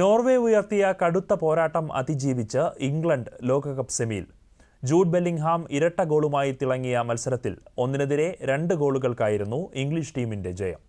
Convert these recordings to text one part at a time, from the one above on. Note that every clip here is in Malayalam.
നോർവേ ഉയർത്തിയ കടുത്ത പോരാട്ടം അതിജീവിച്ച് ഇംഗ്ലണ്ട് ലോകകപ്പ് സെമിയിൽ. ജൂഡ് ബെല്ലിംഗ്ഹാം ഇരട്ട ഗോളുമായി തിളങ്ങിയ മത്സരത്തിൽ 1-നെതിരെ 2 ഗോളുകൾക്കായിരുന്നു ഇംഗ്ലീഷ് ടീമിന്റെ ജയം.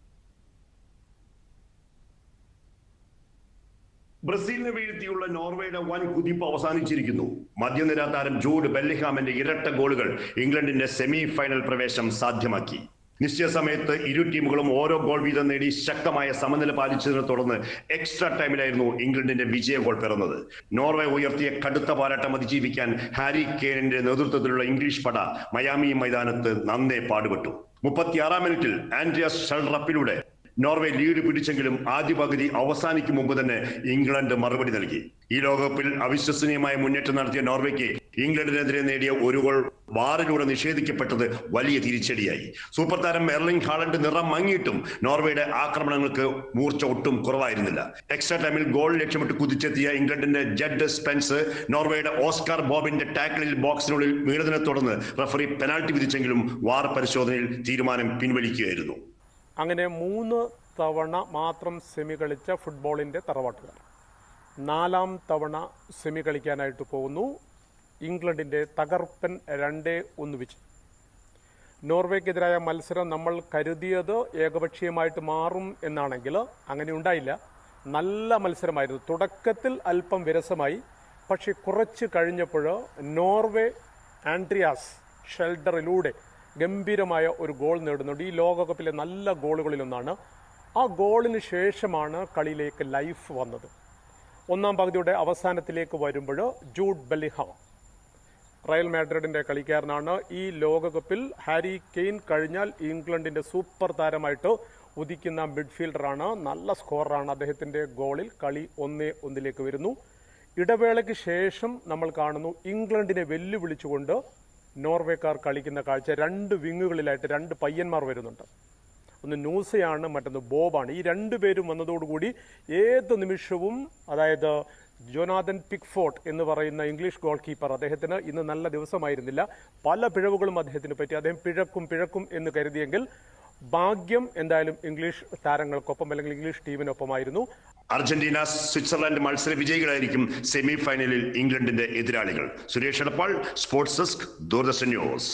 ബ്രസീലിനെ വീഴ്ത്തിയുള്ള നോർവേയുടെ വൻ കുതിപ്പ് അവസാനിച്ചിരിക്കുന്നു. മധ്യനിര താരം ജൂഡ് ബെല്ലിംഗ്ഹാമിന്റെ ഇരട്ട ഗോളുകൾ ഇംഗ്ലണ്ടിന്റെ സെമി ഫൈനൽ പ്രവേശം സാധ്യമാക്കി. നിശ്ചയ സമയത്ത് ഇരു ടീമുകളും ഓരോ ഗോൾ വീതം നേടി ശക്തമായ സമനില പാലിച്ചതിനെ തുടർന്ന് എക്സ്ട്രാ ടൈമിലായിരുന്നു ഇംഗ്ലണ്ടിന്റെ വിജയ ഗോൾ പിറന്നത്. നോർവേ ഉയർത്തിയ കടുത്ത പോരാട്ടം അതിജീവിക്കാൻ ഹാരി കെയ്നിന്റെ നേതൃത്വത്തിലുള്ള ഇംഗ്ലീഷ് പട മയാമി മൈതാനത്ത് നന്നേ പാടുപെട്ടു. 36-ാം മിനിറ്റിൽ ആൻഡ്രിയാസ് ഷെൽറപ്പിലൂടെ നോർവേ ലീഡ് പിടിച്ചെങ്കിലും ആദ്യ പകുതി അവസാനിക്കും മുമ്പ് തന്നെ ഇംഗ്ലണ്ട് മറുപടി നൽകി. ഈ ലോകകപ്പിൽ അവിശ്വസനീയമായ മുന്നേറ്റം നടത്തിയ നോർവേക്ക് ഇംഗ്ലണ്ടിനെതിരെ നേടിയ ഒരു ഗോൾ വാറിലൂടെ നിഷേധിക്കപ്പെട്ടത് വലിയ തിരിച്ചടിയായി. സൂപ്പർ താരം എർലിംഗ് ഹാലണ്ട് നിറം മങ്ങിയിട്ടും നോർവേയുടെ ആക്രമണങ്ങൾക്ക് മൂർച്ച ഒട്ടും കുറവായിരുന്നില്ല. എക്സ്ട്രാ ടൈമിൽ ഗോൾ ലക്ഷ്യമിട്ട് കുതിച്ചെത്തിയ ഇംഗ്ലണ്ടിന്റെ ജഡ് സ്പെൻസ് നോർവേയുടെ ഓസ്കാർ ബോബിന്റെ ടാക്കിളിൽ ബോക്സിനുള്ളിൽ വീണതിനെ തുടർന്ന് റഫറി പെനാൽറ്റി വിധിച്ചെങ്കിലും വാർ പരിശോധനയിൽ തീരുമാനം പിൻവലിക്കുകയായിരുന്നു. അങ്ങനെ 3 തവണ മാത്രം സെമി കളിച്ച ഫുട്ബോളിൻ്റെ തറവാട്ടുകാർ 4ാം തവണ സെമി കളിക്കാനായിട്ട് പോകുന്നു. ഇംഗ്ലണ്ടിൻ്റെ തകർപ്പൻ 2-1 വിജയം. നോർവേക്കെതിരായ മത്സരം നമ്മൾ കരുതിയത് ഏകപക്ഷീയമായിട്ട് മാറും എന്നാണെങ്കിൽ അങ്ങനെ ഉണ്ടായില്ല. നല്ല മത്സരമായിരുന്നു. തുടക്കത്തിൽ അല്പം വിരസമായി, പക്ഷേ കുറച്ച് കഴിഞ്ഞപ്പോൾ നോർവേ ആൻഡ്രിയാസ് ഷെൽഡറിലൂടെ ഗംഭീരമായ ഒരു ഗോൾ നേടുന്നുണ്ട്. ഈ ലോകകപ്പിലെ നല്ല ഗോളുകളിലൊന്നാണ്. ആ ഗോളിന് ശേഷമാണ് കളിയിലേക്ക് ലൈഫ് വന്നത്. 1-ാം പകുതിയുടെ അവസാനത്തിലേക്ക് വരുമ്പോൾ ജൂഡ് ബെല്ലിംഗ്ഹാം റയൽ മാഡ്രിഡിൻ്റെ കളിക്കാരനാണ്. ഈ ലോകകപ്പിൽ ഹാരി കെയ്ൻ കഴിഞ്ഞാൽ ഇംഗ്ലണ്ടിൻ്റെ സൂപ്പർ താരമായിട്ട് ഉദിക്കുന്ന മിഡ്ഫീൽഡറാണ്. നല്ല സ്കോറാണ്. അദ്ദേഹത്തിൻ്റെ ഗോളിൽ കളി 1-1 വരുന്നു. ഇടവേളയ്ക്ക് ശേഷം നമ്മൾ കാണുന്നു ഇംഗ്ലണ്ടിനെ വെല്ലുവിളിച്ചുകൊണ്ട് നോർവേക്കാർ കളിക്കുന്ന കാഴ്ച. 2 വിങ്ങുകളിലായിട്ട് 2 പയ്യന്മാർ വരുന്നുണ്ട്. ഒന്ന് നൂസയാണ്, മറ്റൊന്ന് ബോബാണ്. ഈ 2 പേരും വന്നതോടുകൂടി ഏത് നിമിഷവും, അതായത് ജോനാഥൻ പിക്ഫോർഡ് എന്ന് പറയുന്ന ഇംഗ്ലീഷ് ഗോൾ കീപ്പർ, അദ്ദേഹത്തിന് ഇന്ന് നല്ല ദിവസമായിരുന്നില്ല. പല പിഴവുകളും അദ്ദേഹത്തിന് പറ്റി. അദ്ദേഹം പിഴക്കും എന്ന് കരുതിയെങ്കിൽ ഭാഗ്യം എന്തായാലും ഇംഗ്ലീഷ് താരങ്ങൾക്കൊപ്പം അല്ലെങ്കിൽ ഇംഗ്ലീഷ് ടീമിനൊപ്പമായിരുന്നു. അർജന്റീന സ്വിറ്റ്സർലൻഡ് മത്സര വിജയികളായിരിക്കും സെമി ഫൈനലിൽ ഇംഗ്ലണ്ടിന്റെ എതിരാളികൾ. Suresh Edappal, sports desk, Doordarshan news.